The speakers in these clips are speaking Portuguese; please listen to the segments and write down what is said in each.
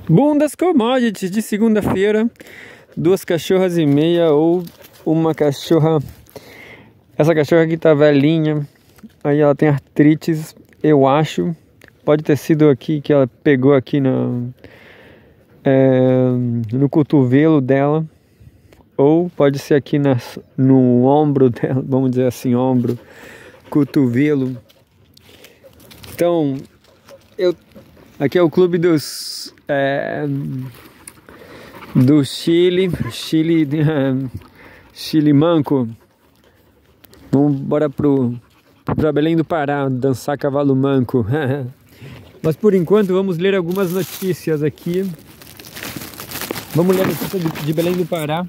Boom das commodities de segunda-feira, 2 cachorras e meia ou uma cachorra. Essa cachorra aqui tá velhinha, aí ela tem artrites, eu acho. Pode ter sido aqui que ela pegou aqui no cotovelo dela, ou pode ser aqui no ombro dela, vamos dizer assim, ombro, cotovelo. Então, aqui é o clube do Chile manco. Vamos embora pra Belém do Pará dançar cavalo manco. Mas por enquanto vamos ler algumas notícias aqui. Vamos ler a notícia de Belém do Pará.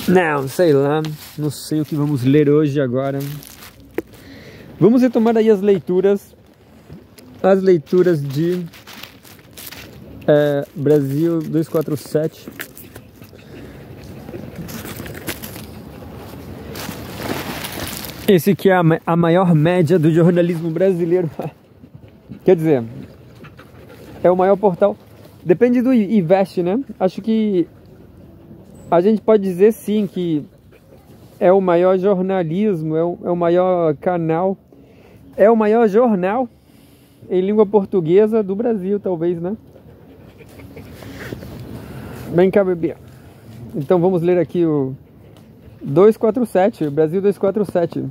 Não, sei lá, não sei o que vamos ler hoje agora. Vamos retomar aí as leituras de Brasil 247. Esse aqui é a maior média do jornalismo brasileiro. Quer dizer, é o maior portal. Depende do IVEST, né? Acho que a gente pode dizer sim que é o maior jornalismo, é o maior canal, é o maior jornal em língua portuguesa do Brasil, talvez, né? Vem cá, bebê. Então vamos ler aqui o 247, Brasil 247.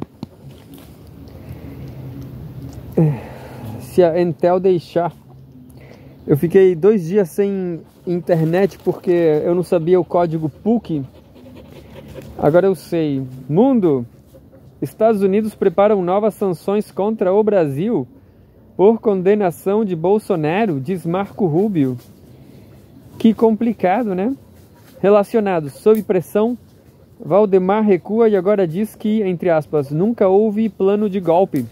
Se a Intel deixar. Eu fiquei 2 dias sem internet porque eu não sabia o código PUC. Agora eu sei. Mundo. Estados Unidos preparam novas sanções contra o Brasil por condenação de Bolsonaro, diz Marco Rubio. Que complicado, né? Relacionados. Sob pressão, Valdemar recua e agora diz que, entre aspas, nunca houve plano de golpe.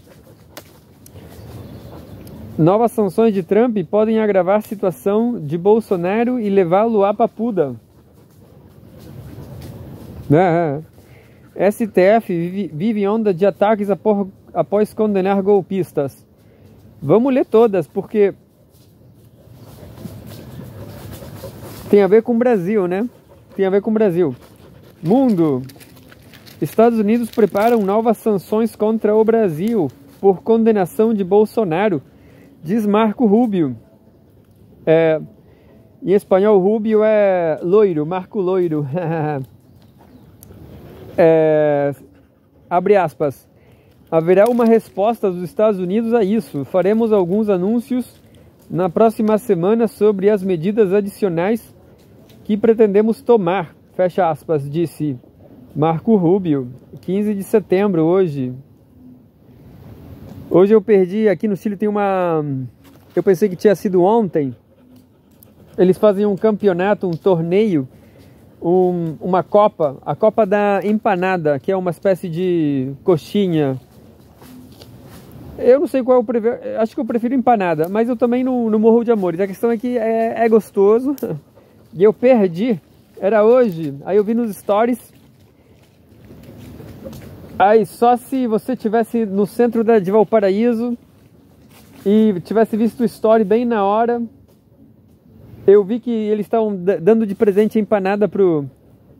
Novas sanções de Trump podem agravar a situação de Bolsonaro e levá-lo à papuda. STF vive onda de ataques após condenar golpistas. Vamos ler todas, porque tem a ver com o Brasil, né? Tem a ver com o Brasil. Mundo. Estados Unidos preparam novas sanções contra o Brasil por condenação de Bolsonaro, diz Marco Rubio. Em espanhol, Rubio é loiro, Marco Loiro. Abre aspas. Haverá uma resposta dos Estados Unidos a isso. Faremos alguns anúncios na próxima semana sobre as medidas adicionais que pretendemos tomar. Fecha aspas, disse Marco Rubio. 15 de setembro, hoje. Hoje eu perdi, aqui no Chile tem uma... Eu pensei que tinha sido ontem. Eles fazem um campeonato, um torneio, uma Copa. A Copa da Empanada, que é uma espécie de coxinha. Eu não sei qual eu prefiro, acho que eu prefiro empanada, mas eu também não morro de amores. A questão é que é gostoso. E eu perdi, era hoje, aí eu vi nos stories. Aí só se você estivesse no centro de Valparaíso e tivesse visto o story bem na hora, eu vi que eles estavam dando de presente a empanada pro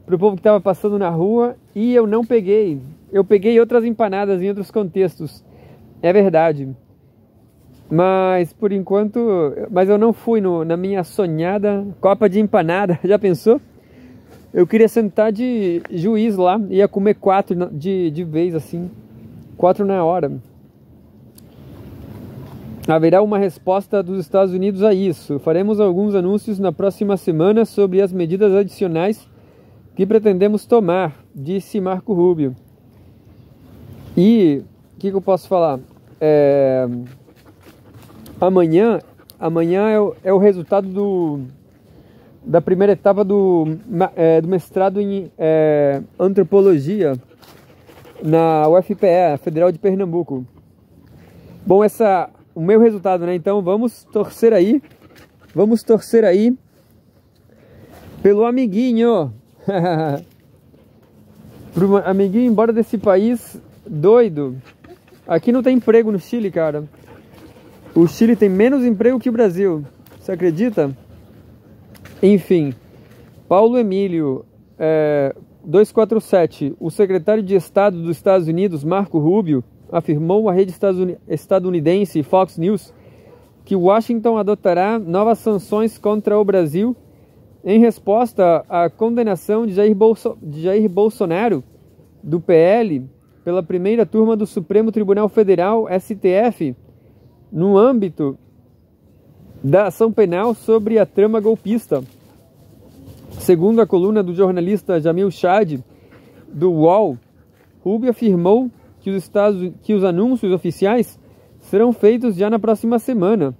povo que estava passando na rua e eu não peguei. Eu peguei outras empanadas em outros contextos. É verdade. Mas por enquanto... Mas eu não fui na minha sonhada Copa de Empanada. Já pensou? Eu queria sentar de juiz lá. Ia comer 4 de vez assim. 4 na hora. Haverá uma resposta dos Estados Unidos a isso. Faremos alguns anúncios na próxima semana sobre as medidas adicionais que pretendemos tomar, disse Marco Rubio. E o que eu posso falar? Amanhã é o resultado da primeira etapa do mestrado em antropologia na UFPE, Federal de Pernambuco. Bom, o meu resultado, né? Então vamos torcer aí pelo amiguinho. Pro amiguinho embora desse país doido. Aqui não tem emprego no Chile, cara. O Chile tem menos emprego que o Brasil. Você acredita? Enfim, Paulo Emílio, 247. O secretário de Estado dos Estados Unidos, Marco Rubio, afirmou à rede estadunidense Fox News que Washington adotará novas sanções contra o Brasil em resposta à condenação de Jair Bolsonaro, do PL, pela primeira turma do Supremo Tribunal Federal, STF, no âmbito da ação penal sobre a trama golpista. Segundo a coluna do jornalista Jamil Chad, do UOL, Rubio afirmou que os anúncios oficiais serão feitos já na próxima semana.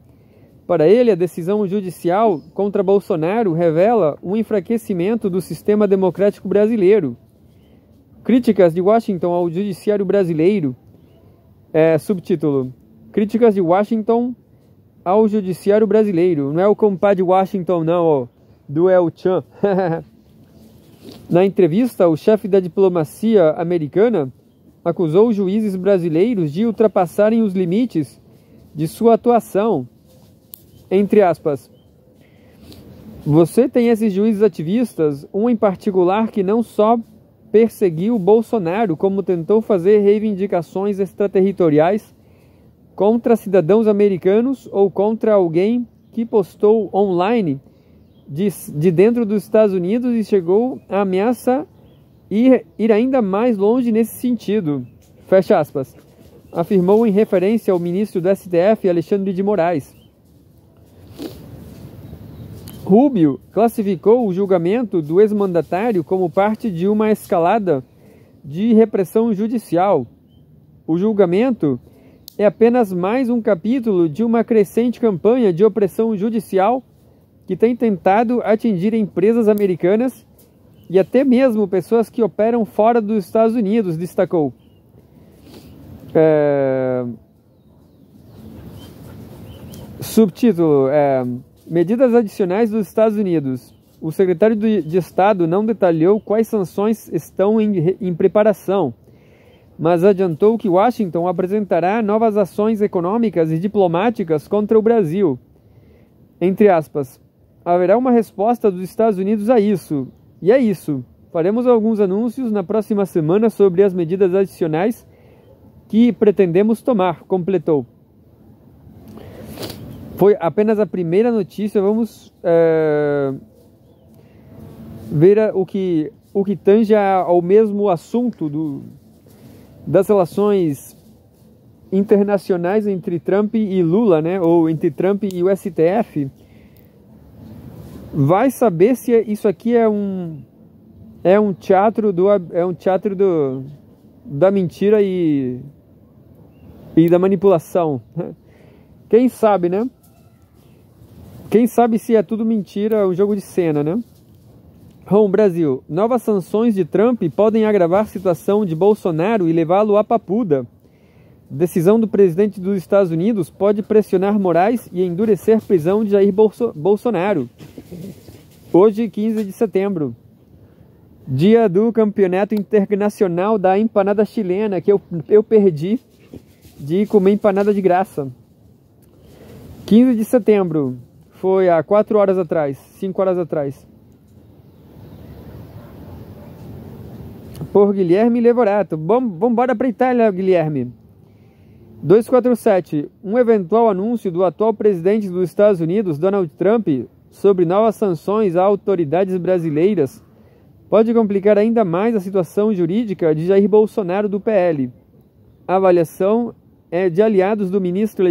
Para ele, a decisão judicial contra Bolsonaro revela um enfraquecimento do sistema democrático brasileiro. Críticas de Washington ao judiciário brasileiro. Subtítulo: Críticas de Washington ao judiciário brasileiro. Não é o compadre Washington, não, ó, do El Chan. Na entrevista, o chefe da diplomacia americana acusou os juízes brasileiros de ultrapassarem os limites de sua atuação. Entre aspas, você tem esses juízes ativistas, um em particular que não só perseguiu Bolsonaro, como tentou fazer reivindicações extraterritoriais contra cidadãos americanos ou contra alguém que postou online de dentro dos Estados Unidos e chegou a ameaça ir ainda mais longe nesse sentido. Fecha aspas. Afirmou em referência ao ministro do STF, Alexandre de Moraes. Rubio classificou o julgamento do ex-mandatário como parte de uma escalada de repressão judicial. O julgamento é apenas mais um capítulo de uma crescente campanha de opressão judicial que tem tentado atingir empresas americanas e até mesmo pessoas que operam fora dos Estados Unidos, destacou. Subtítulo: Medidas adicionais dos Estados Unidos. O secretário de Estado não detalhou quais sanções estão em preparação, mas adiantou que Washington apresentará novas ações econômicas e diplomáticas contra o Brasil. Entre aspas, haverá uma resposta dos Estados Unidos a isso. E é isso. Faremos alguns anúncios na próxima semana sobre as medidas adicionais que pretendemos tomar, completou. Foi apenas a primeira notícia. Vamos ver o que tange ao mesmo assunto das relações internacionais entre Trump e Lula, né? Ou entre Trump e o STF. Vai saber se isso aqui é um teatro da mentira e da manipulação. Quem sabe, né? Quem sabe se é tudo mentira, um jogo de cena, né? Brasil. Novas sanções de Trump podem agravar a situação de Bolsonaro e levá-lo à papuda. Decisão do presidente dos Estados Unidos pode pressionar Moraes e endurecer a prisão de Jair Bolsonaro. Hoje, 15 de setembro, dia do campeonato internacional da empanada chilena, que eu perdi de comer empanada de graça. 15 de setembro, foi há 4 horas atrás, 5 horas atrás. Por Guilherme Levorato. Vambora para a Itália, Guilherme. 247. Um eventual anúncio do atual presidente dos Estados Unidos, Donald Trump, sobre novas sanções a autoridades brasileiras pode complicar ainda mais a situação jurídica de Jair Bolsonaro do PL. A avaliação é de aliados do ministro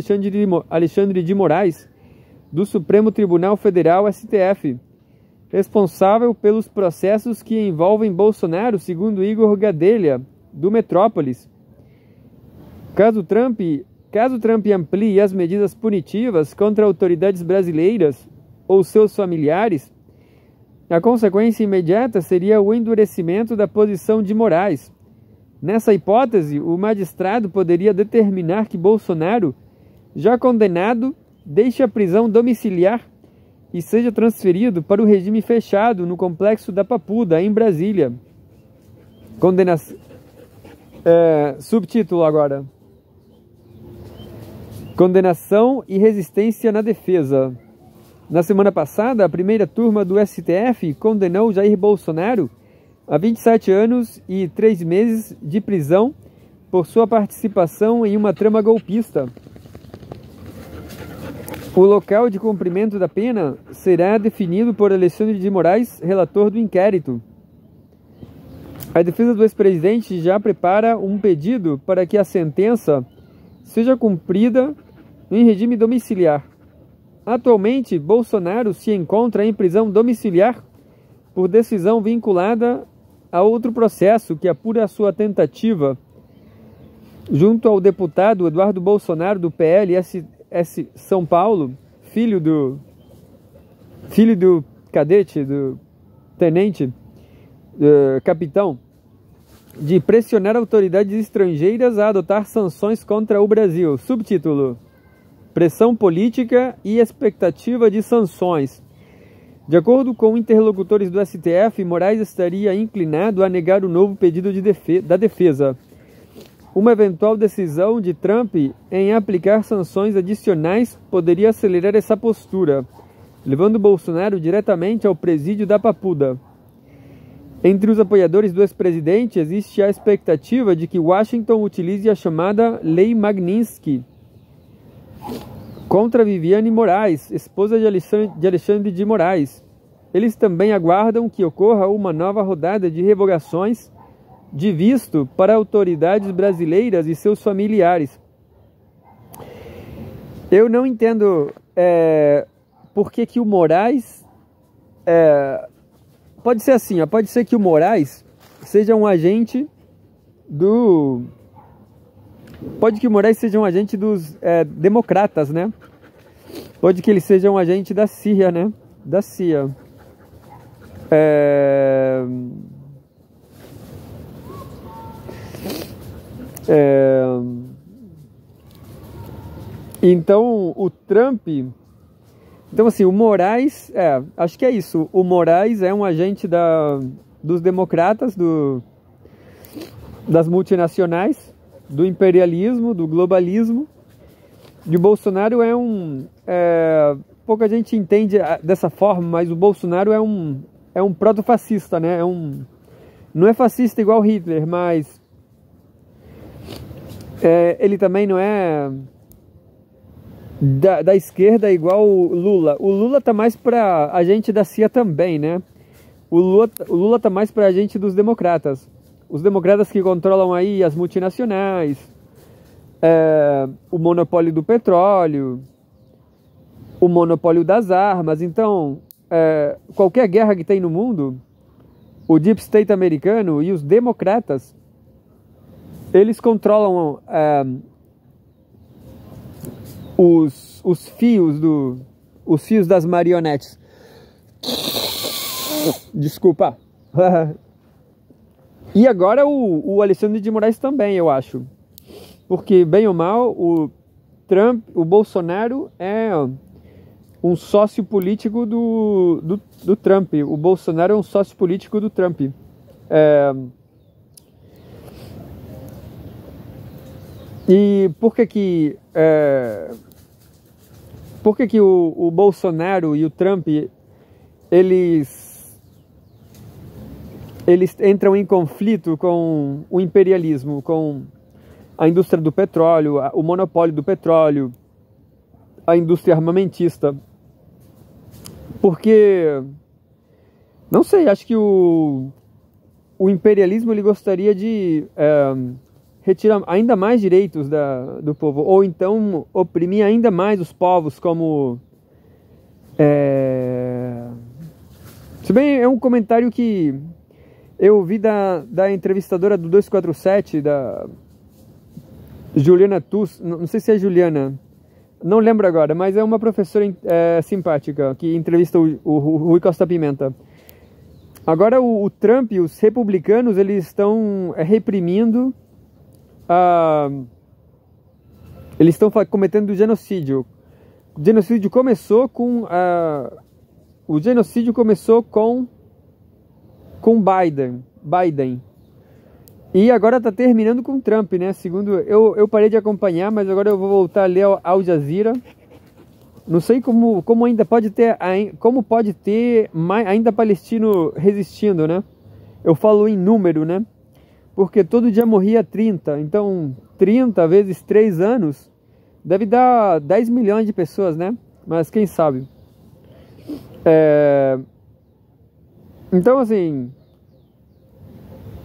Alexandre de Moraes, do Supremo Tribunal Federal, STF, responsável pelos processos que envolvem Bolsonaro, segundo Igor Gadelha, do Metrópolis. Caso Trump amplie as medidas punitivas contra autoridades brasileiras ou seus familiares, a consequência imediata seria o endurecimento da posição de Moraes. Nessa hipótese, o magistrado poderia determinar que Bolsonaro, já condenado, deixe a prisão domiciliar e seja transferido para o regime fechado no complexo da Papuda, em Brasília. Subtítulo agora. Condenação e resistência na defesa. Na semana passada, a primeira turma do STF condenou Jair Bolsonaro a 27 anos e 3 meses de prisão por sua participação em uma trama golpista. O local de cumprimento da pena será definido por Alexandre de Moraes, relator do inquérito. A defesa do ex-presidente já prepara um pedido para que a sentença seja cumprida em regime domiciliar. Atualmente, Bolsonaro se encontra em prisão domiciliar por decisão vinculada a outro processo que apura a sua tentativa, junto ao deputado Eduardo Bolsonaro, do PL São Paulo, filho do cadete, do tenente, capitão, de pressionar autoridades estrangeiras a adotar sanções contra o Brasil. Subtítulo: Pressão política e expectativa de sanções. De acordo com interlocutores do STF, Moraes estaria inclinado a negar o novo pedido da defesa. Uma eventual decisão de Trump em aplicar sanções adicionais poderia acelerar essa postura, levando Bolsonaro diretamente ao presídio da Papuda. Entre os apoiadores do ex-presidente, existe a expectativa de que Washington utilize a chamada Lei Magnitsky contra Viviane Moraes, esposa de Alexandre de Moraes. Eles também aguardam que ocorra uma nova rodada de revogações de visto para autoridades brasileiras e seus familiares. Eu não entendo por que o Moraes... pode ser assim, pode ser que o Moraes seja um agente do... Pode que o Moraes seja um agente dos democratas, né? Pode que ele seja um agente da CIA, né? Da CIA. Então, o Trump... Então, assim, o Moraes... acho que é isso. O Moraes é um agente dos democratas, das multinacionais, do imperialismo, do globalismo. E o Bolsonaro pouca gente entende dessa forma, mas o Bolsonaro é um proto-fascista, né? Não é fascista igual Hitler, mas ele também não é da esquerda igual o Lula. O Lula tá mais pra agente da CIA também, né? O Lula tá mais pra agente dos democratas. Os democratas que controlam aí as multinacionais, o monopólio do petróleo, o monopólio das armas. Então, qualquer guerra que tem no mundo, o Deep State americano e os democratas, eles controlam os fios das marionetes. Desculpa. E agora o Alexandre de Moraes também, eu acho. Porque, bem ou mal, o Bolsonaro é um sócio político do Trump. O Bolsonaro é um sócio político do Trump. E por que o Bolsonaro e o Trump eles entram em conflito com o imperialismo, com a indústria do petróleo, o monopólio do petróleo, a indústria armamentista? Porque, não sei, acho que o imperialismo ele gostaria de retirar ainda mais direitos do povo, ou então oprimir ainda mais os povos, como... Se bem, é um comentário que eu ouvi da entrevistadora do 247, da Juliana Tuss, não sei se é Juliana, não lembro agora, mas é uma professora simpática que entrevista o Rui Costa Pimenta. Agora o Trump e os republicanos, eles estão reprimindo, eles estão cometendo genocídio. O genocídio começou com Biden. E agora está terminando com Trump, né? Segundo eu parei de acompanhar, mas agora eu vou voltar a ler Al Jazeera. Não sei como ainda pode ter, ainda palestino resistindo, né? Eu falo em número, né? Porque todo dia morria 30. Então, 30 vezes 3 anos deve dar 10 milhões de pessoas, né? Mas quem sabe? Então, assim,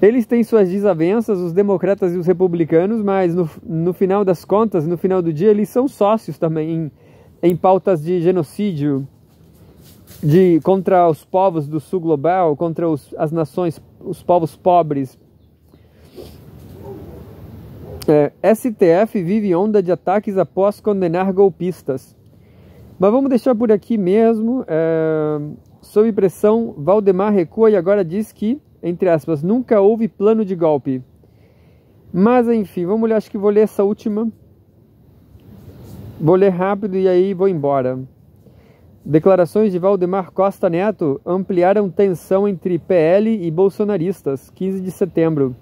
eles têm suas desavenças, os democratas e os republicanos, mas no final das contas, no final do dia, eles são sócios também em pautas de genocídio, contra os povos do sul global, contra as nações, os povos pobres. STF vive onda de ataques após condenar golpistas. Mas vamos deixar por aqui mesmo. Sob pressão, Valdemar recua e agora diz que, entre aspas, nunca houve plano de golpe. Mas enfim, vamos ler, acho que vou ler essa última. Vou ler rápido e aí vou embora. Declarações de Valdemar Costa Neto ampliaram tensão entre PL e bolsonaristas, 15 de setembro.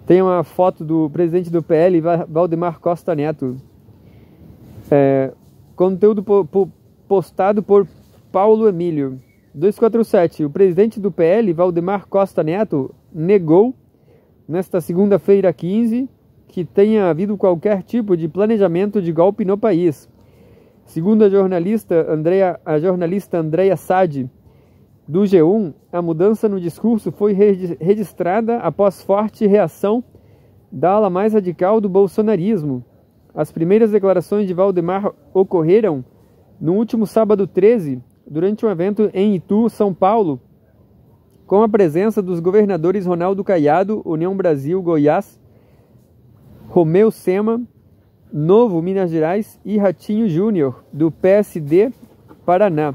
Tem uma foto do presidente do PL, Valdemar Costa Neto. Conteúdo postado por Paulo Emílio. 247. O presidente do PL, Valdemar Costa Neto, negou, nesta segunda-feira 15, que tenha havido qualquer tipo de planejamento de golpe no país. Segundo a jornalista Andréa Sadi, do G1, a mudança no discurso foi registrada após forte reação da ala mais radical do bolsonarismo. As primeiras declarações de Valdemar ocorreram no último sábado 13, durante um evento em Itu, São Paulo, com a presença dos governadores Ronaldo Caiado, União Brasil, Goiás, Romeu Sema, Novo, Minas Gerais e Ratinho Júnior, do PSD, Paraná.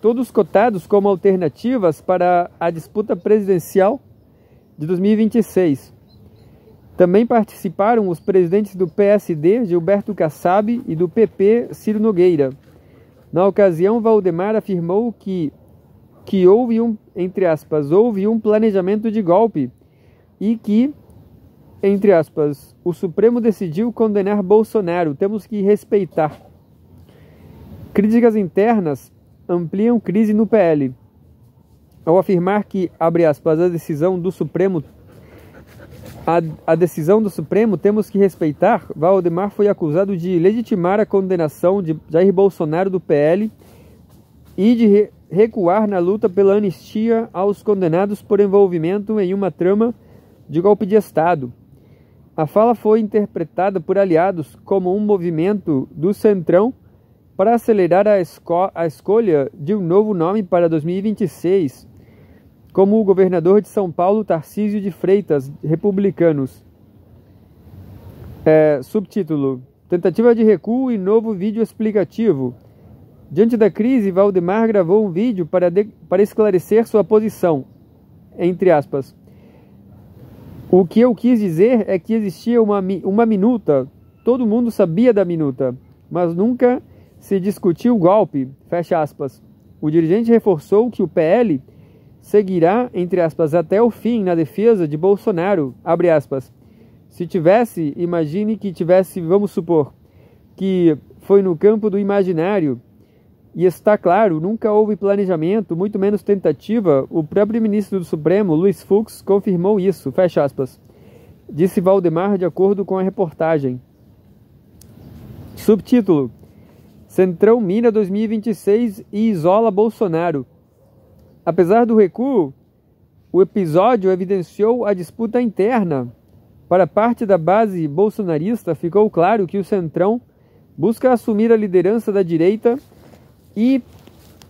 Todos cotados como alternativas para a disputa presidencial de 2026. Também participaram os presidentes do PSD, Gilberto Kassab, e do PP, Ciro Nogueira. Na ocasião, Valdemar afirmou que houve houve um planejamento de golpe e que, entre aspas, o Supremo decidiu condenar Bolsonaro, temos que respeitar. Críticas internas ampliam crise no PL. Ao afirmar que, abre aspas, a decisão do Supremo temos que respeitar, Valdemar foi acusado de legitimar a condenação de Jair Bolsonaro do PL e de recuar na luta pela anistia aos condenados por envolvimento em uma trama de golpe de Estado. A fala foi interpretada por aliados como um movimento do Centrão para acelerar a escolha de um novo nome para 2026, como o governador de São Paulo, Tarcísio de Freitas, republicanos. Subtítulo: Tentativa de recuo e novo vídeo explicativo. Diante da crise, Valdemar gravou um vídeo para esclarecer sua posição. Entre aspas. O que eu quis dizer é que existia uma minuta, todo mundo sabia da minuta, mas nunca se discutiu o golpe, fecha aspas. O dirigente reforçou que o PL seguirá, entre aspas, até o fim na defesa de Bolsonaro, abre aspas. Se tivesse, imagine que tivesse, vamos supor, que foi no campo do imaginário, e está claro, nunca houve planejamento, muito menos tentativa, o próprio ministro do Supremo, Luiz Fux, confirmou isso, fecha aspas. Disse Valdemar de acordo com a reportagem. Subtítulo: Centrão mira 2026 e isola Bolsonaro. Apesar do recuo, o episódio evidenciou a disputa interna. Para parte da base bolsonarista, ficou claro que o Centrão busca assumir a liderança da direita e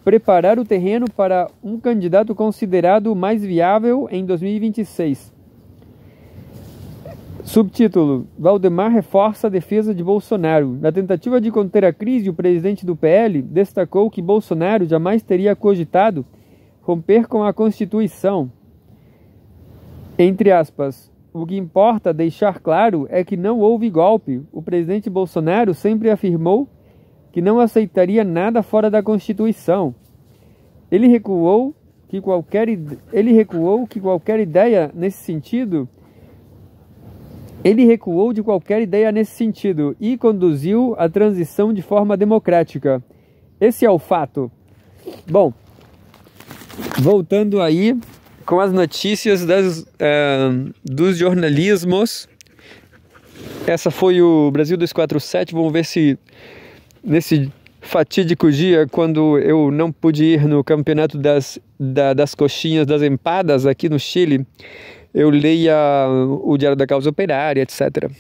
preparar o terreno para um candidato considerado mais viável em 2026. Subtítulo: Valdemar reforça a defesa de Bolsonaro. Na tentativa de conter a crise, o presidente do PL destacou que Bolsonaro jamais teria cogitado romper com a Constituição. Entre aspas, o que importa deixar claro é que não houve golpe. O presidente Bolsonaro sempre afirmou que não aceitaria nada fora da Constituição. Ele recuou que qualquer ideia nesse sentido Ele recuou de qualquer ideia nesse sentido e conduziu a transição de forma democrática. Esse é o fato. Bom, voltando aí com as notícias dos jornalismos. Essa foi o Brasil 247. Vamos ver se nesse fatídico dia, quando eu não pude ir no campeonato das coxinhas, das empadas aqui no Chile, eu leia o Diário da Causa Operária, etc.